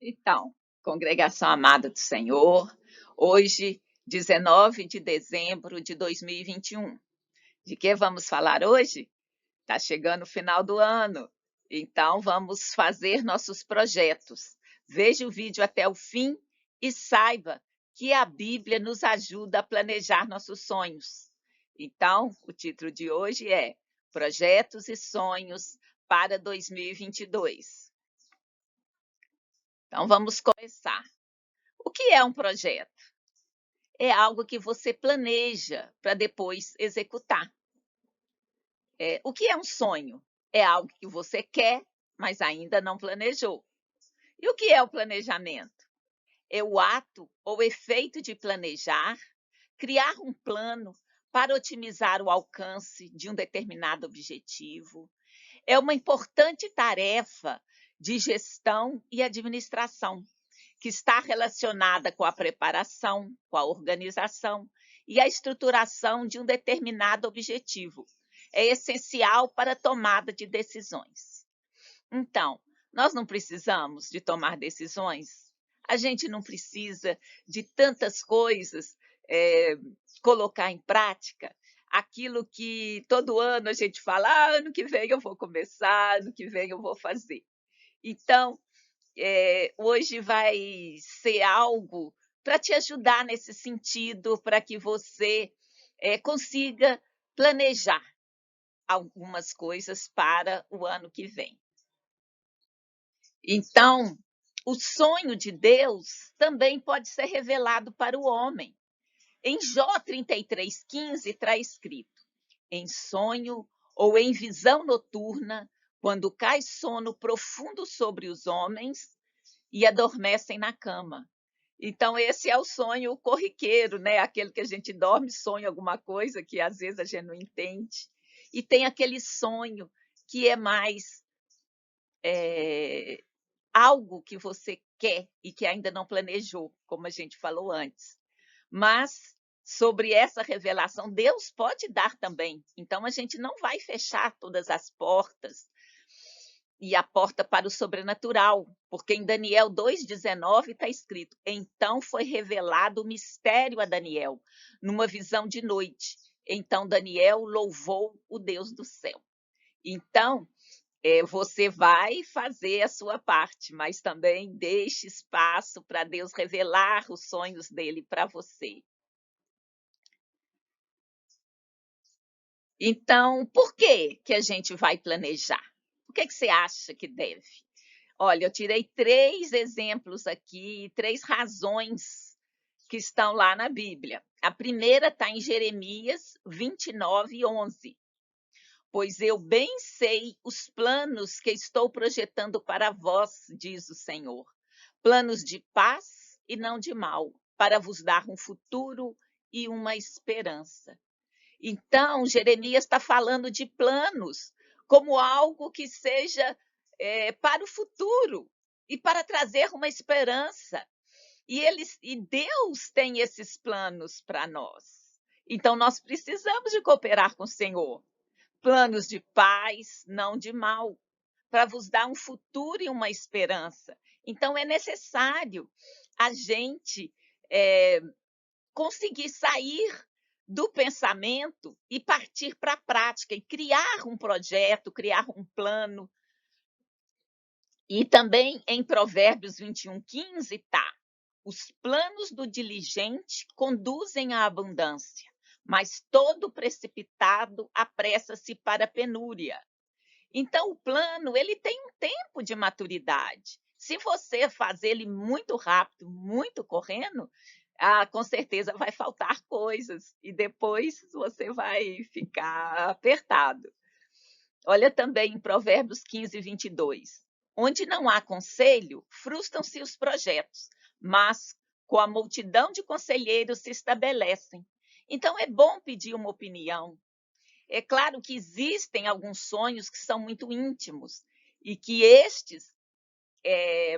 Então, congregação amada do Senhor, hoje, 19 de dezembro de 2021. De que vamos falar hoje? Está chegando o final do ano, então vamos fazer nossos projetos. Veja o vídeo até o fim e saiba que a Bíblia nos ajuda a planejar nossos sonhos. Então, o título de hoje é Projetos e Sonhos para 2022. Então, vamos começar. O que é um projeto? É algo que você planeja para depois executar. O que é um sonho? É algo que você quer, mas ainda não planejou. E o que é o planejamento? É o ato ou efeito de planejar, criar um plano para otimizar o alcance de um determinado objetivo. É uma importante tarefa de gestão e administração, que está relacionada com a preparação, com a organização e a estruturação de um determinado objetivo. É essencial para a tomada de decisões. Então, nós não precisamos de tomar decisões, a gente não precisa de tantas coisas, colocar em prática aquilo que todo ano a gente fala, ano que vem eu vou começar, ano que vem eu vou fazer. Então, hoje vai ser algo para te ajudar nesse sentido, para que você consiga planejar algumas coisas para o ano que vem. Então, o sonho de Deus também pode ser revelado para o homem. Em Jó 33:15 está escrito: em sonho ou em visão noturna, quando cai sono profundo sobre os homens e adormecem na cama. Então, esse é o sonho corriqueiro, né? Aquele que a gente dorme, sonha alguma coisa que às vezes a gente não entende. E tem aquele sonho que é mais algo que você quer e que ainda não planejou, como a gente falou antes. Mas sobre essa revelação, Deus pode dar também. Então, a gente não vai fechar todas as portas e a porta para o sobrenatural, porque em Daniel 2:19 está escrito: então foi revelado o mistério a Daniel, numa visão de noite. Então Daniel louvou o Deus do céu. Então, você vai fazer a sua parte, mas também deixe espaço para Deus revelar os sonhos dele para você. Então, por que a gente vai planejar? Por que você acha que deve? Olha, eu tirei 3 exemplos aqui, 3 razões que estão lá na Bíblia. A primeira está em Jeremias 29:11. Pois eu bem sei os planos que estou projetando para vós, diz o Senhor. Planos de paz e não de mal, para vos dar um futuro e uma esperança. Então, Jeremias está falando de planos como algo que seja para o futuro e para trazer uma esperança. E Deus tem esses planos para nós. Então, nós precisamos de cooperar com o Senhor. Planos de paz, não de mal, para vos dar um futuro e uma esperança. Então, é necessário a gente conseguir sair do pensamento e partir para a prática, e criar um projeto, criar um plano. E também em Provérbios 21:15 está: os planos do diligente conduzem à abundância, mas todo precipitado apressa-se para a penúria. Então, o plano ele tem um tempo de maturidade. Se você fazer ele muito rápido, muito correndo, com certeza vai faltar coisas e depois você vai ficar apertado. Olha também em Provérbios 15:22. Onde não há conselho, frustram-se os projetos, mas com a multidão de conselheiros se estabelecem. Então, é bom pedir uma opinião. É claro que existem alguns sonhos que são muito íntimos e que estes,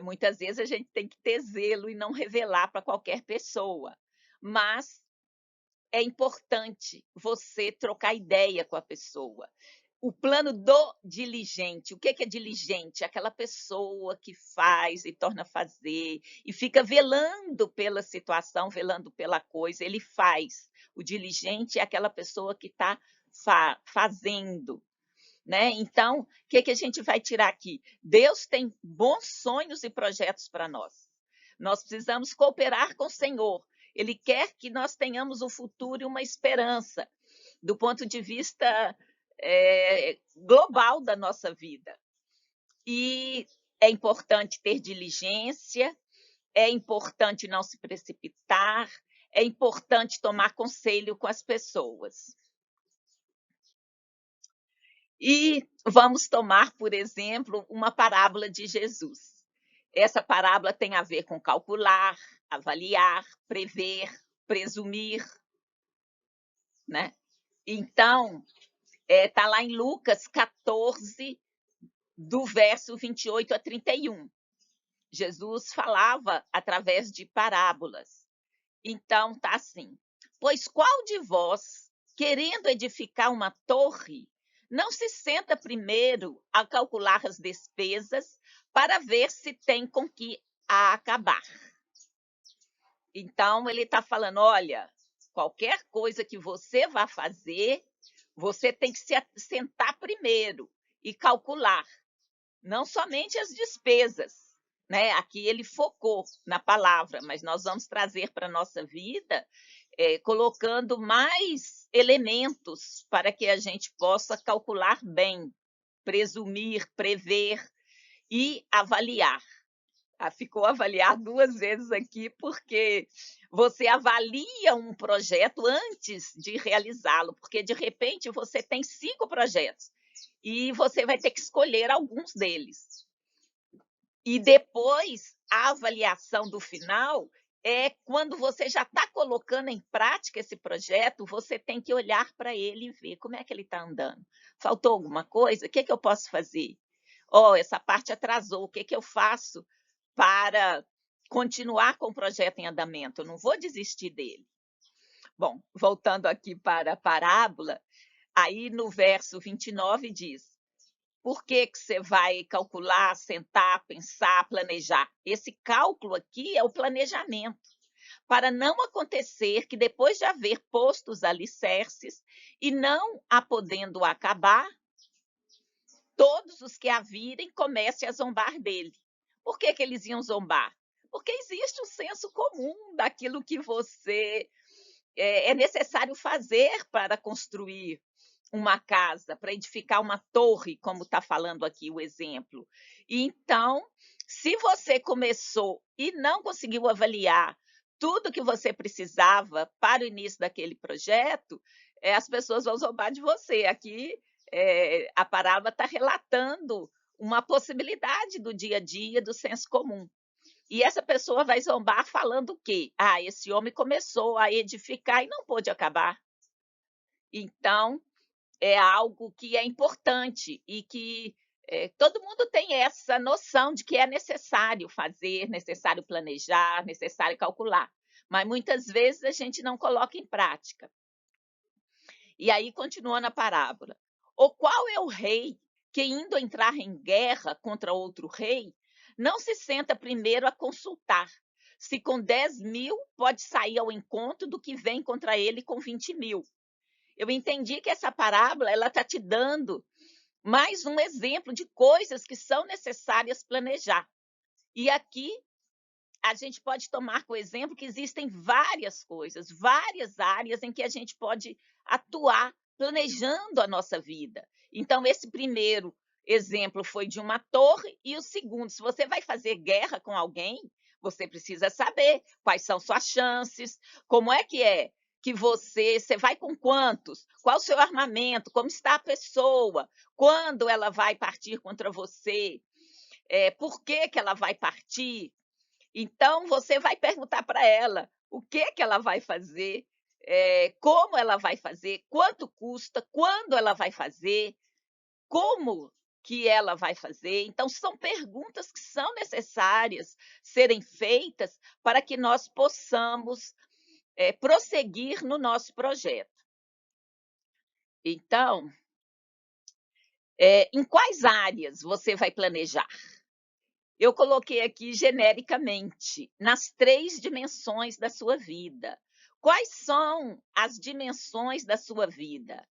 muitas vezes a gente tem que ter zelo e não revelar para qualquer pessoa. Mas é importante você trocar ideia com a pessoa. o plano do diligente. O que é diligente? Aquela pessoa que faz e torna a fazer e fica velando pela situação, velando pela coisa. Ele faz. O diligente é aquela pessoa que está fazendo. Né? Então, o que a gente vai tirar aqui? Deus tem bons sonhos e projetos para nós. Nós precisamos cooperar com o Senhor. Ele quer que nós tenhamos um futuro e uma esperança, do ponto de vista global da nossa vida. E é importante ter diligência, é importante não se precipitar, é importante tomar conselho com as pessoas. E vamos tomar, por exemplo, uma parábola de Jesus. Essa parábola tem a ver com calcular, avaliar, prever, presumir, né? Então, está lá em Lucas 14, do verso 28 a 31. Jesus falava através de parábolas. Então, está assim: pois qual de vós, querendo edificar uma torre, não se senta primeiro a calcular as despesas para ver se tem com que a acabar? Então, ele está falando, olha, qualquer coisa que você vá fazer, você tem que se sentar primeiro e calcular, não somente as despesas, né? Aqui ele focou na palavra, mas nós vamos trazer para a nossa vida, colocando mais elementos para que a gente possa calcular bem, presumir, prever e avaliar. Ficou avaliar 2 vezes aqui, porque você avalia um projeto antes de realizá-lo, porque de repente você tem 5 projetos e você vai ter que escolher alguns deles. E depois, a avaliação do final é quando você já está colocando em prática esse projeto, você tem que olhar para ele e ver como é que ele está andando. Faltou alguma coisa? O que eu posso fazer? Essa parte atrasou, o que eu faço para continuar com o projeto em andamento? Eu não vou desistir dele. Bom, voltando aqui para a parábola, aí no verso 29 diz: por que você vai calcular, sentar, pensar, planejar? Esse cálculo aqui é o planejamento, para não acontecer que depois de haver posto os alicerces e não a podendo acabar, todos os que a virem comecem a zombar dele. Por que eles iam zombar? Porque existe um senso comum daquilo que você é necessário fazer para construir uma casa, para edificar uma torre, como está falando aqui o exemplo. Então, se você começou e não conseguiu avaliar tudo que você precisava para o início daquele projeto, as pessoas vão zombar de você. Aqui, a parábola está relatando uma possibilidade do dia a dia, do senso comum. E essa pessoa vai zombar falando o quê? Esse homem começou a edificar e não pôde acabar. Então, é algo que é importante e que todo mundo tem essa noção de que é necessário fazer, necessário planejar, necessário calcular. Mas muitas vezes a gente não coloca em prática. E aí, continuando a parábola: ou qual é o rei que, indo entrar em guerra contra outro rei, não se senta primeiro a consultar se com 10.000 pode sair ao encontro do que vem contra ele com 20.000? Eu entendi que essa parábola ela está te dando mais um exemplo de coisas que são necessárias planejar. E aqui a gente pode tomar como exemplo que existem várias coisas, várias áreas em que a gente pode atuar planejando a nossa vida. Então, esse primeiro exemplo foi de uma torre, e o segundo, se você vai fazer guerra com alguém, você precisa saber quais são suas chances, como é que você vai com quantos, qual o seu armamento, como está a pessoa, quando ela vai partir contra você, por que ela vai partir. Então, você vai perguntar para ela o que ela vai fazer, como ela vai fazer, quanto custa, quando ela vai fazer, como que ela vai fazer. Então, são perguntas que são necessárias serem feitas para que nós possamos prosseguir no nosso projeto. Então, Em quais áreas você vai planejar? Eu coloquei aqui genericamente, nas 3 dimensões da sua vida. Quais são as dimensões da sua vida?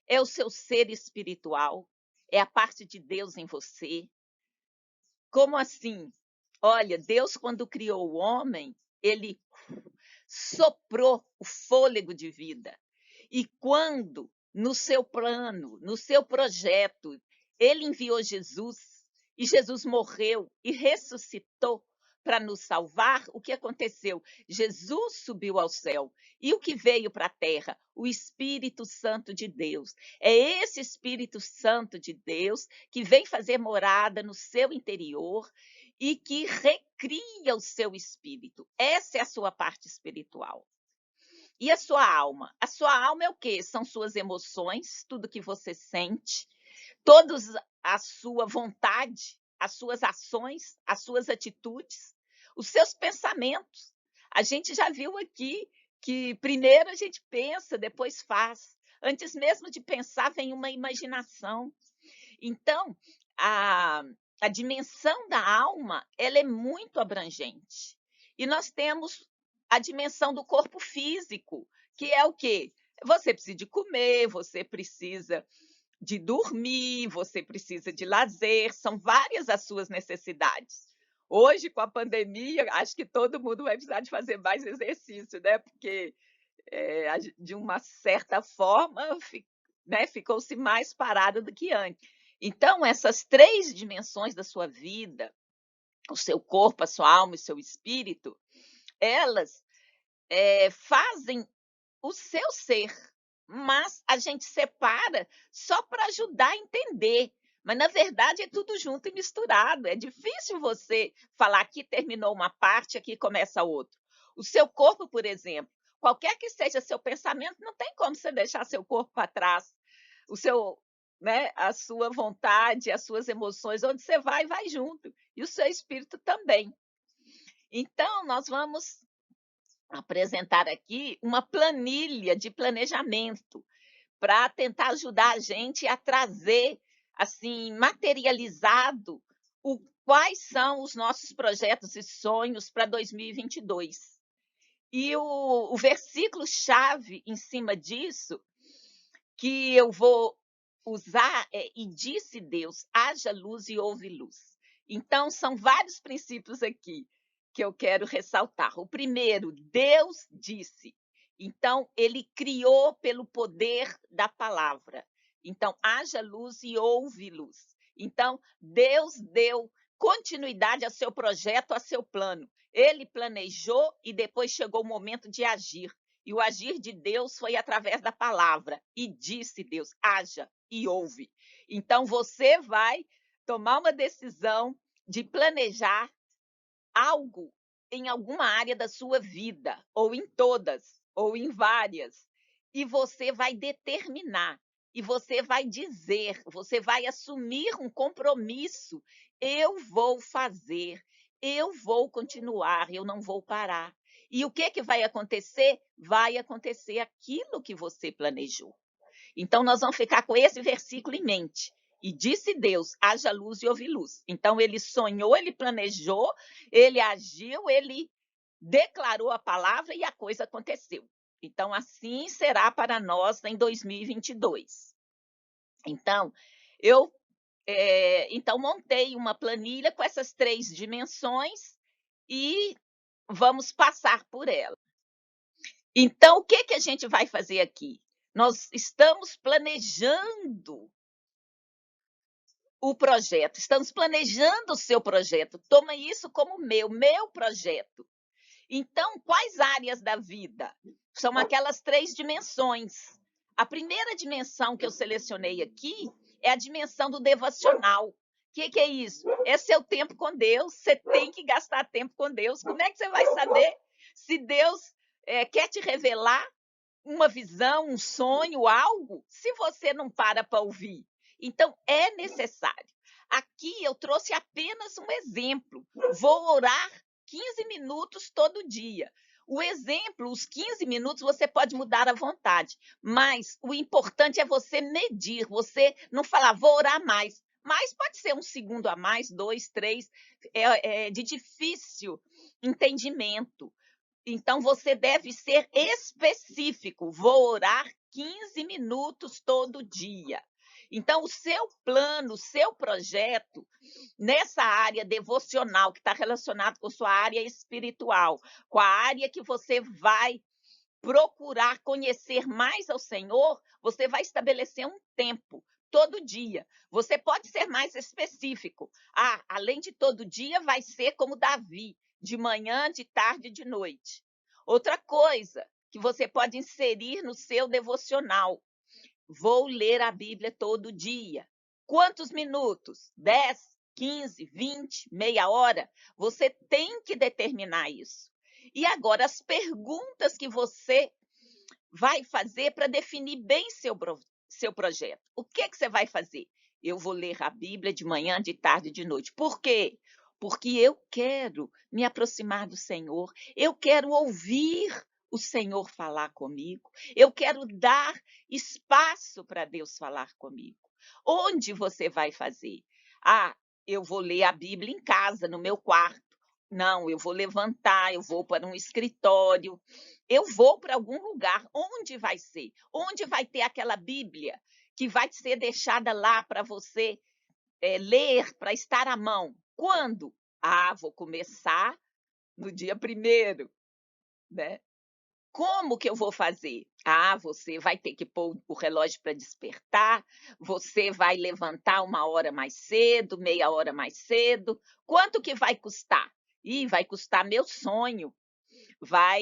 É o seu ser espiritual? É a parte de Deus em você? Como assim? Olha, Deus, quando criou o homem, ele soprou o fôlego de vida. E quando, no seu plano, no seu projeto, ele enviou Jesus, e Jesus morreu e ressuscitou para nos salvar, o que aconteceu? Jesus subiu ao céu. E o que veio para a terra? O Espírito Santo de Deus. É esse Espírito Santo de Deus que vem fazer morada no seu interior e que recria o seu espírito. Essa é a sua parte espiritual. E a sua alma? A sua alma é o quê? São suas emoções, tudo que você sente, todos a sua vontade, as suas ações, as suas atitudes, os seus pensamentos. A gente já viu aqui que primeiro a gente pensa, depois faz. Antes mesmo de pensar, vem uma imaginação. Então, a, a dimensão da alma, ela é muito abrangente. E nós temos a dimensão do corpo físico, que é o quê? Você precisa de comer, você precisa de dormir, você precisa de lazer, são várias as suas necessidades. Hoje, com a pandemia, acho que todo mundo vai precisar de fazer mais exercício, né? Porque, de uma certa forma, né, ficou-se mais parado do que antes. Então, essas 3 dimensões da sua vida, o seu corpo, a sua alma e o seu espírito, elas fazem o seu ser, mas a gente separa só para ajudar a entender. Mas, na verdade, é tudo junto e misturado. É difícil você falar aqui terminou uma parte, aqui começa outra. O seu corpo, por exemplo, qualquer que seja seu pensamento, não tem como você deixar seu corpo para trás. O seu, né, a sua vontade, as suas emoções, onde você vai, vai junto. E o seu espírito também. Então, nós vamos apresentar aqui uma planilha de planejamento para tentar ajudar a gente a trazer, assim, materializado quais são os nossos projetos e sonhos para 2022. E o versículo-chave em cima disso, que eu vou usar, e disse Deus, haja luz e houve luz. Então, são vários princípios aqui que eu quero ressaltar. O primeiro, Deus disse. Então, ele criou pelo poder da palavra. Então, haja luz e houve luz. Então, Deus deu continuidade ao seu projeto, ao seu plano. Ele planejou e depois chegou o momento de agir. E o agir de Deus foi através da palavra. E disse Deus, haja e houve. Então, você vai tomar uma decisão de planejar algo em alguma área da sua vida, ou em todas, ou em várias. E você vai determinar, e você vai dizer, você vai assumir um compromisso. Eu vou fazer, eu vou continuar, eu não vou parar. E o que vai acontecer? Vai acontecer aquilo que você planejou. Então, nós vamos ficar com esse versículo em mente. E disse Deus, haja luz e houve luz. Então, ele sonhou, ele planejou, ele agiu, ele declarou a palavra e a coisa aconteceu. Então, assim será para nós em 2022. Então, eu montei uma planilha com essas 3 dimensões e vamos passar por ela. Então, o que a gente vai fazer aqui? Nós estamos planejando o projeto, estamos planejando o seu projeto. Toma isso como meu projeto. Então, quais áreas da vida? São aquelas 3 dimensões. A primeira dimensão que eu selecionei aqui é a dimensão do devocional. O que é isso? É seu tempo com Deus, você tem que gastar tempo com Deus. Como é que você vai saber se Deus quer te revelar uma visão, um sonho, algo, se você não para ouvir? Então, é necessário. Aqui eu trouxe apenas um exemplo. Vou orar 15 minutos todo dia. O exemplo, os 15 minutos, você pode mudar à vontade, mas o importante é você medir, você não falar, vou orar mais. Mas pode ser um segundo a mais, 2, 3, é de difícil entendimento. Então, você deve ser específico. Vou orar 15 minutos todo dia. Então, o seu plano, o seu projeto, nessa área devocional, que está relacionado com sua área espiritual, com a área que você vai procurar conhecer mais ao Senhor, você vai estabelecer um tempo, todo dia. Você pode ser mais específico. Além de todo dia, vai ser como Davi, de manhã, de tarde e de noite. Outra coisa que você pode inserir no seu devocional: vou ler a Bíblia todo dia. Quantos minutos? 10, 15, 20, meia hora? Você tem que determinar isso. E agora, as perguntas que você vai fazer para definir bem seu projeto. O que você vai fazer? Eu vou ler a Bíblia de manhã, de tarde e de noite. Por quê? Porque eu quero me aproximar do Senhor, eu quero ouvir o Senhor falar comigo, eu quero dar espaço para Deus falar comigo. Onde você vai fazer? Eu vou ler a Bíblia em casa, no meu quarto. Não, eu vou levantar, eu vou para um escritório, eu vou para algum lugar. Onde vai ser? Onde vai ter aquela Bíblia que vai ser deixada lá para você ler, para estar à mão? Quando? Vou começar no dia 1º, né? Como que eu vou fazer? Você vai ter que pôr o relógio para despertar, você vai levantar 1 hora mais cedo, meia hora mais cedo. Quanto que vai custar? Vai custar meu sonho. Vai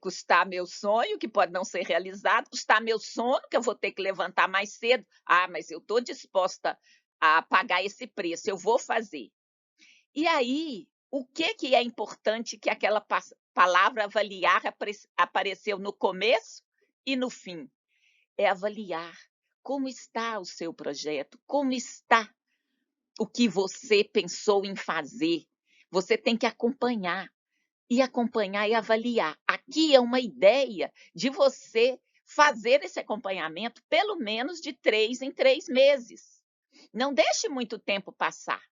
custar meu sonho, que pode não ser realizado, custar meu sono, que eu vou ter que levantar mais cedo. Mas eu estou disposta a pagar esse preço, eu vou fazer. E aí, o que é importante que aquela palavra avaliar apareceu no começo e no fim? É avaliar como está o seu projeto, como está o que você pensou em fazer. Você tem que acompanhar e avaliar. Aqui é uma ideia de você fazer esse acompanhamento pelo menos de 3 em 3 meses. Não deixe muito tempo passar.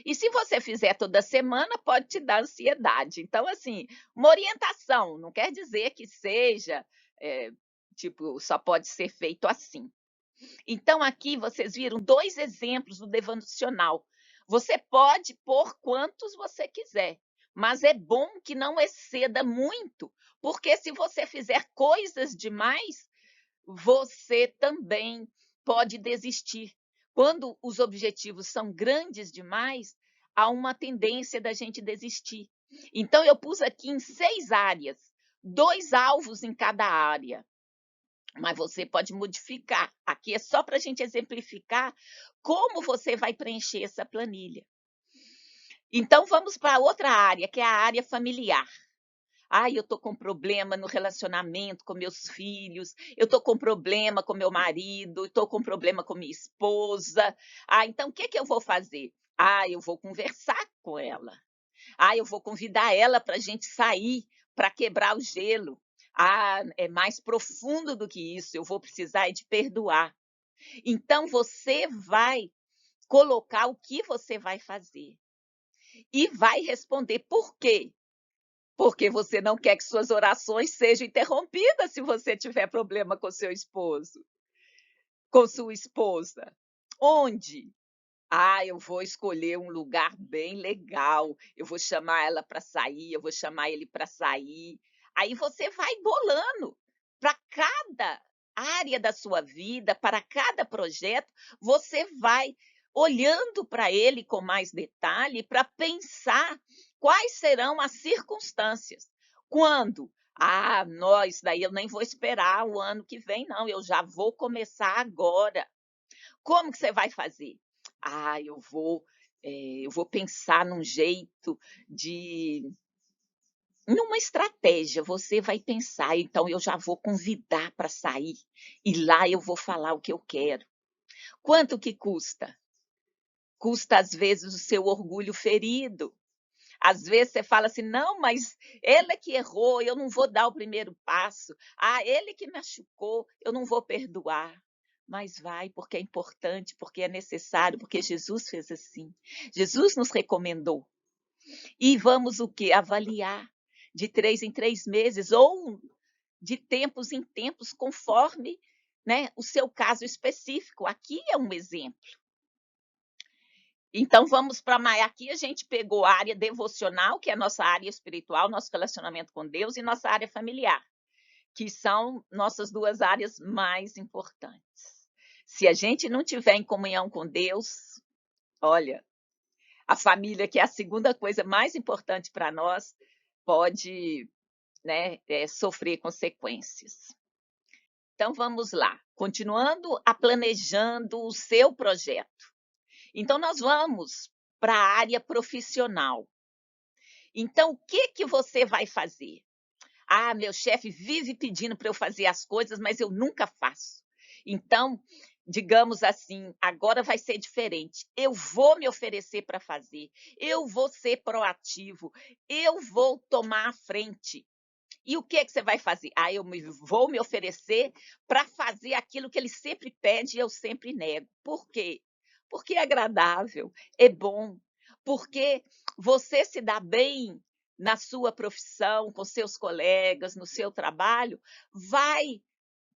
E se você fizer toda semana, pode te dar ansiedade. Então, assim, uma orientação, não quer dizer que seja, só pode ser feito assim. Então, aqui vocês viram 2 exemplos do devocional. Você pode pôr quantos você quiser, mas é bom que não exceda muito, porque se você fizer coisas demais, você também pode desistir. Quando os objetivos são grandes demais, há uma tendência da gente desistir. Então, eu pus aqui em 6 áreas, 2 alvos em cada área. Mas você pode modificar. Aqui é só para a gente exemplificar como você vai preencher essa planilha. Então, vamos para outra área, que é a área familiar. Eu estou com problema no relacionamento com meus filhos, eu estou com problema com meu marido, estou com problema com minha esposa. Então o que eu vou fazer? Eu vou conversar com ela. Eu vou convidar ela para a gente sair, para quebrar o gelo. É mais profundo do que isso, eu vou precisar de perdoar. Então você vai colocar o que você vai fazer e vai responder por quê. Porque você não quer que suas orações sejam interrompidas se você tiver problema com seu esposo, com sua esposa. Onde? Eu vou escolher um lugar bem legal, eu vou chamar ela para sair, eu vou chamar ele para sair. Aí você vai bolando para cada área da sua vida, para cada projeto, você vai olhando para ele com mais detalhe para pensar quais serão as circunstâncias. Quando? Nós, daí eu nem vou esperar o ano que vem, não, eu já vou começar agora. Como que você vai fazer? Eu vou pensar num jeito numa estratégia, você vai pensar, então eu já vou convidar para sair, e lá eu vou falar o que eu quero. Quanto que custa? Custa, às vezes, o seu orgulho ferido. Às vezes você fala assim: "Não, mas ele é que errou, eu não vou dar o primeiro passo. Ah, ele que machucou, eu não vou perdoar". Mas vai, porque é importante, porque é necessário, porque Jesus fez assim. Jesus nos recomendou. E vamos o quê? Avaliar de 3 em 3 meses ou de tempos em tempos, conforme, né, o seu caso específico. Aqui é um exemplo. Então vamos para mais. Aqui a gente pegou a área devocional, que é a nossa área espiritual, nosso relacionamento com Deus, e nossa área familiar, que são nossas 2 áreas mais importantes. Se a gente não tiver em comunhão com Deus, olha, a família, que é a segunda coisa mais importante para nós, pode, né, sofrer consequências. Então vamos lá, continuando a planejando o seu projeto. Então nós vamos para a área profissional. Então o que que você vai fazer? Ah, meu chefe vive pedindo para eu fazer as coisas, mas eu nunca faço. Então, digamos assim, agora vai ser diferente. Eu vou me oferecer para fazer, eu vou ser proativo, eu vou tomar a frente. E o que é que você vai fazer? Ah, vou me oferecer para fazer aquilo que ele sempre pede e eu sempre nego. Por quê? Porque é agradável, é bom, porque você se dá bem na sua profissão, com seus colegas, no seu trabalho, vai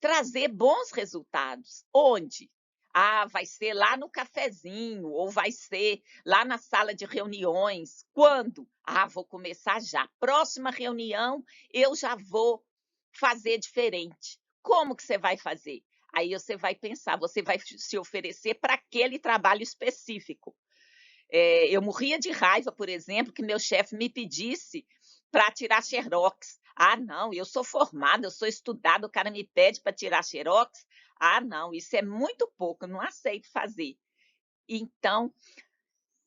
trazer bons resultados. Onde? Ah, vai ser lá no cafezinho, ou vai ser lá na sala de reuniões. Quando? Ah, vou começar já. Próxima reunião, eu já vou fazer diferente. Como que você vai fazer? Aí você vai pensar, você vai se oferecer para aquele trabalho específico. Eu morria de raiva, por exemplo, que meu chefe me pedisse para tirar xerox. Ah, não, eu sou formada, eu sou estudada, o cara me pede para tirar xerox. Ah, não, isso é muito pouco, eu não aceito fazer. Então,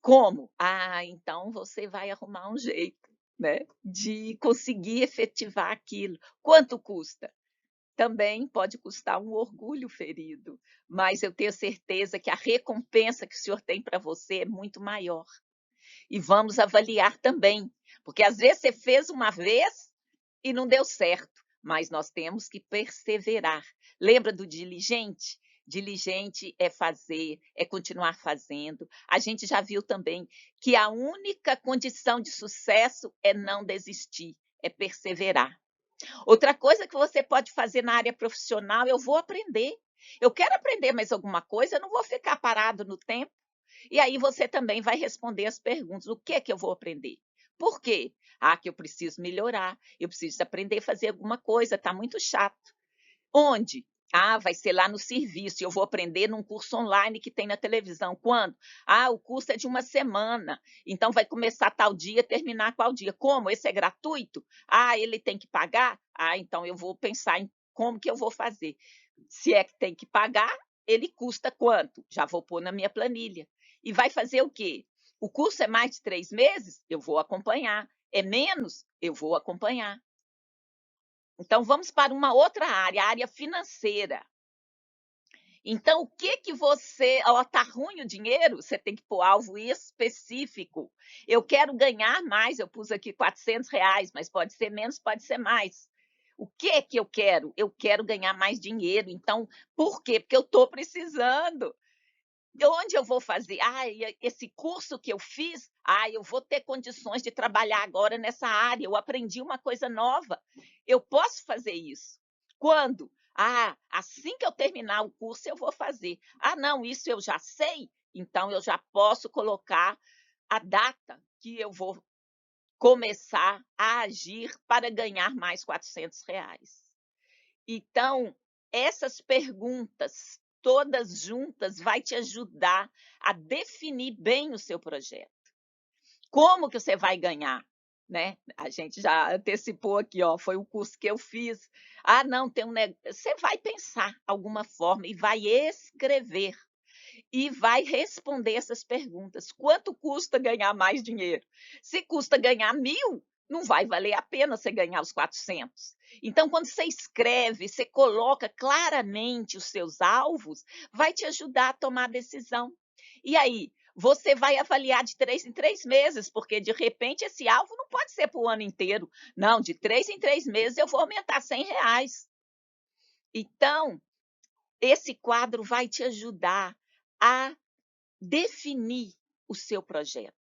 como? Ah, então você vai arrumar um jeito, né, de conseguir efetivar aquilo. Quanto custa? Também pode custar um orgulho ferido, mas eu tenho certeza que a recompensa que o Senhor tem para você é muito maior. E vamos avaliar também, porque às vezes você fez uma vez e não deu certo, mas nós temos que perseverar. Lembra do diligente? Diligente é fazer, é continuar fazendo. A gente já viu também que a única condição de sucesso é não desistir, é perseverar. Outra coisa que você pode fazer na área profissional, eu vou aprender. Eu quero aprender mais alguma coisa, eu não vou ficar parado no tempo. E aí você também vai responder as perguntas: o que é que eu vou aprender? Por quê? Ah, que eu preciso melhorar, eu preciso aprender a fazer alguma coisa, está muito chato. Onde? Ah, vai ser lá no serviço, eu vou aprender num curso online que tem na televisão. Quando? Ah, o curso é de uma semana, então vai começar tal dia, terminar qual dia. Como? Esse é gratuito? Ah, ele tem que pagar? Ah, então eu vou pensar em como que eu vou fazer. Se é que tem que pagar, ele custa quanto? Já vou pôr na minha planilha. E vai fazer o quê? O curso é mais de 3 meses? Eu vou acompanhar. É menos? Eu vou acompanhar. Então, vamos para uma outra área, a área financeira. Então, o que que você, ó, tá ruim o dinheiro? Você tem que pôr alvo específico. Eu quero ganhar mais, eu pus aqui R$ 400, mas pode ser menos, pode ser mais. O que que eu quero? Eu quero ganhar mais dinheiro. Então, por quê? Porque eu estou precisando. De onde eu vou fazer? Ah, esse curso que eu fiz, ah, eu vou ter condições de trabalhar agora nessa área, eu aprendi uma coisa nova, eu posso fazer isso. Quando? Ah, assim que eu terminar o curso eu vou fazer. Ah, não, isso eu já sei, então eu já posso colocar a data que eu vou começar a agir para ganhar mais R$ 400. Então, essas perguntas todas juntas vai te ajudar a definir bem o seu projeto. Como que você vai ganhar, né? A gente já antecipou aqui, ó, foi o curso que eu fiz. Ah, não, tem um negócio. Você vai pensar alguma forma e vai escrever e vai responder essas perguntas. Quanto custa ganhar mais dinheiro? Se custa ganhar 1.000, não vai valer a pena você ganhar os 400. Então, quando você escreve, você coloca claramente os seus alvos, vai te ajudar a tomar decisão. E aí, você vai avaliar de 3 em 3 meses, porque de repente esse alvo não pode ser para o ano inteiro. Não, de 3 em 3 meses eu vou aumentar R$ 100. Então, esse quadro vai te ajudar a definir o seu projeto.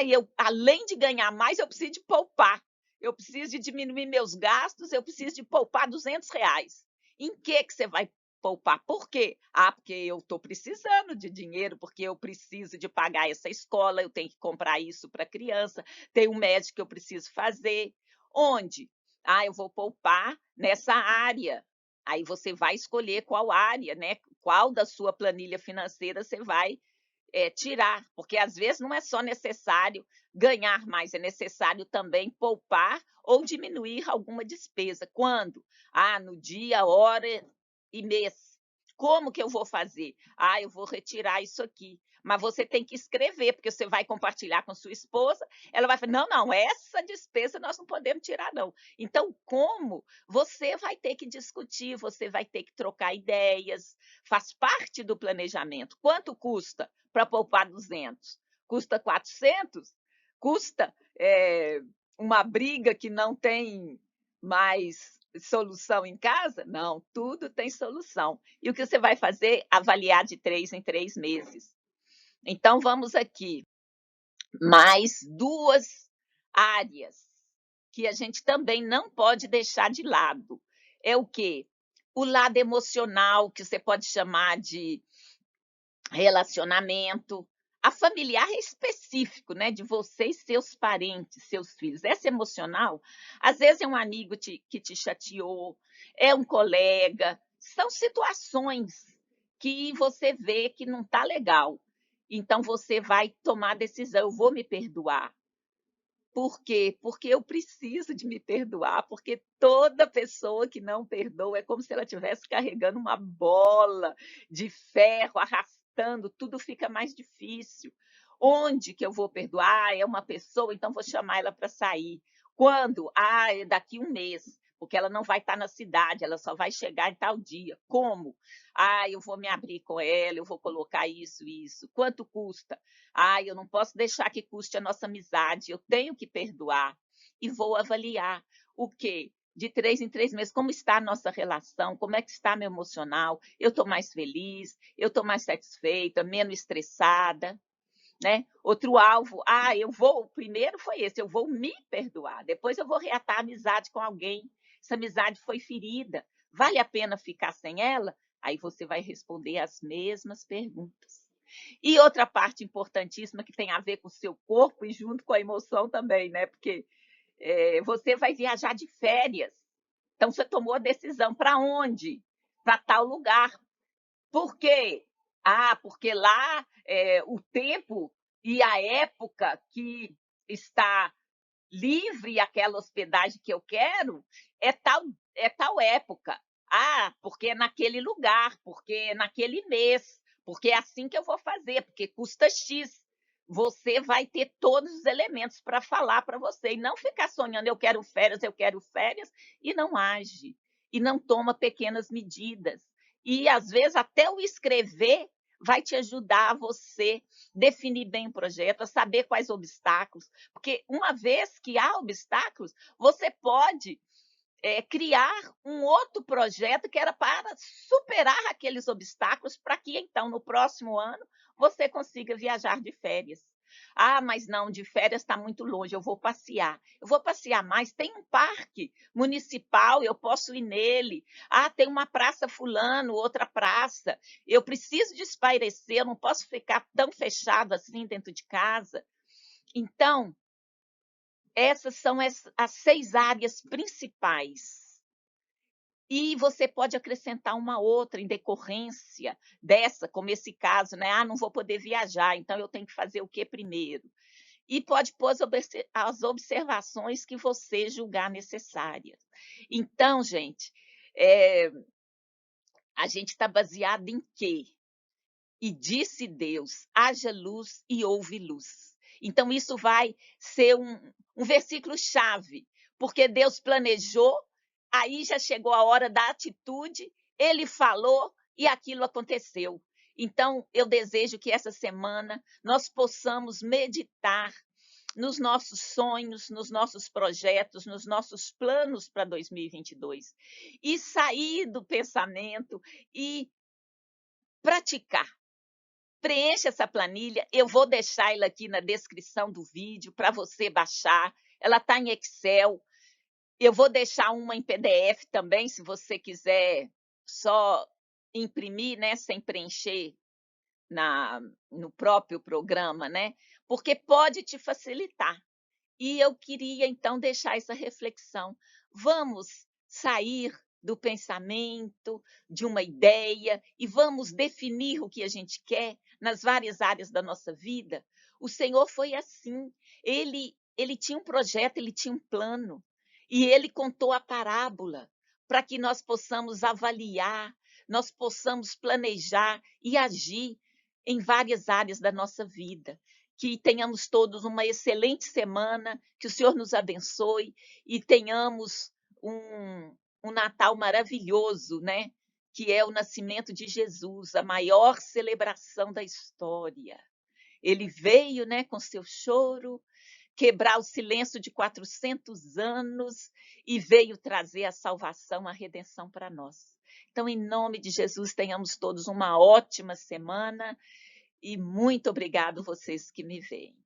Eu, além de ganhar mais, eu preciso de poupar. Eu preciso de diminuir meus gastos, eu preciso de poupar R$ 200. Em que você vai poupar? Por quê? Porque eu estou precisando de dinheiro, porque eu preciso de pagar essa escola, eu tenho que comprar isso para a criança, tem um médico que eu preciso fazer. Onde? Eu vou poupar nessa área. Aí você vai escolher qual área, né? Qual da sua planilha financeira você vai tirar, porque às vezes não é só necessário ganhar mais, é necessário também poupar ou diminuir alguma despesa. Quando? No dia, hora e mês. Como que eu vou fazer? Eu vou retirar isso aqui. Mas você tem que escrever, porque você vai compartilhar com sua esposa, ela vai falar, não, não, essa despesa nós não podemos tirar, não. Então, como? Você vai ter que discutir, você vai ter que trocar ideias, faz parte do planejamento. Quanto custa para poupar 200? Custa 400? Custa uma briga que não tem mais solução em casa? Não, tudo tem solução. E o que você vai fazer? Avaliar de 3 em 3 meses. Então, vamos aqui. Mais 2 áreas que a gente também não pode deixar de lado. É o quê? O lado emocional, que você pode chamar de relacionamento. A familiar é específico, né, de você e seus parentes, seus filhos. Essa emocional, às vezes é um amigo que te chateou, é um colega, são situações que você vê que não está legal. Então você vai tomar a decisão, eu vou me perdoar. Por quê? Porque eu preciso de me perdoar, porque toda pessoa que não perdoa é como se ela estivesse carregando uma bola de ferro, arrastando, tudo fica mais difícil. Onde que eu vou perdoar? É uma pessoa, então vou chamar ela para sair. Quando? É daqui 1 mês, porque ela não vai estar na cidade, ela só vai chegar em tal dia. Como? Eu vou me abrir com ela, eu vou colocar isso, isso. Quanto custa? Eu não posso deixar que custe a nossa amizade, eu tenho que perdoar. E vou avaliar o quê? De 3 em 3 meses, como está a nossa relação, como é que está meu emocional, eu estou mais feliz, eu estou mais satisfeita, menos estressada, né? Outro alvo, o primeiro foi esse, eu vou me perdoar, depois eu vou reatar a amizade com alguém, essa amizade foi ferida, vale a pena ficar sem ela? Aí você vai responder as mesmas perguntas. E outra parte importantíssima que tem a ver com o seu corpo e junto com a emoção também, né? Porque você vai viajar de férias. Então, você tomou a decisão. Para onde? Para tal lugar. Por quê? Porque lá o tempo e a época que está livre aquela hospedagem que eu quero é tal época. Porque é naquele lugar, porque é naquele mês, porque é assim que eu vou fazer, porque custa X. Você vai ter todos os elementos para falar para você e não ficar sonhando, eu quero férias, e não age, e não toma pequenas medidas. E, às vezes, até o escrever vai te ajudar a você definir bem o projeto, a saber quais obstáculos, porque uma vez que há obstáculos, você pode criar um outro projeto que era para superar aqueles obstáculos, para que então no próximo ano você consiga viajar de férias. Mas não, de férias está muito longe, eu vou passear. Eu vou passear mais, tem um parque municipal, eu posso ir nele. Tem uma praça fulano, outra praça. Eu preciso de espairecer, eu não posso ficar tão fechado assim dentro de casa. Então, essas são as 6 áreas principais. E você pode acrescentar uma outra em decorrência dessa, como esse caso, né? Não vou poder viajar, então eu tenho que fazer o que primeiro? E pode pôr as observações que você julgar necessárias. Então, gente, a gente está baseado em quê? E disse Deus, haja luz e houve luz. Então, isso vai ser um versículo-chave, porque Deus planejou, aí já chegou a hora da atitude, ele falou e aquilo aconteceu. Então, eu desejo que essa semana nós possamos meditar nos nossos sonhos, nos nossos projetos, nos nossos planos para 2022 e sair do pensamento e praticar. Preencha essa planilha, eu vou deixar ela aqui na descrição do vídeo para você baixar. Ela está em Excel. Eu vou deixar uma em PDF também, se você quiser só imprimir, né, sem preencher no próprio programa, né? Porque pode te facilitar. E eu queria então deixar essa reflexão. Vamos sair do pensamento, de uma ideia, e vamos definir o que a gente quer nas várias áreas da nossa vida. O Senhor foi assim. Ele tinha um projeto, ele tinha um plano, e ele contou a parábola para que nós possamos avaliar, nós possamos planejar e agir em várias áreas da nossa vida. Que tenhamos todos uma excelente semana, que o Senhor nos abençoe e tenhamos um Natal maravilhoso, né? Que é o nascimento de Jesus, a maior celebração da história. Ele veio, né, com seu choro, quebrar o silêncio de 400 anos e veio trazer a salvação, a redenção para nós. Então, em nome de Jesus, tenhamos todos uma ótima semana e muito obrigado vocês que me veem.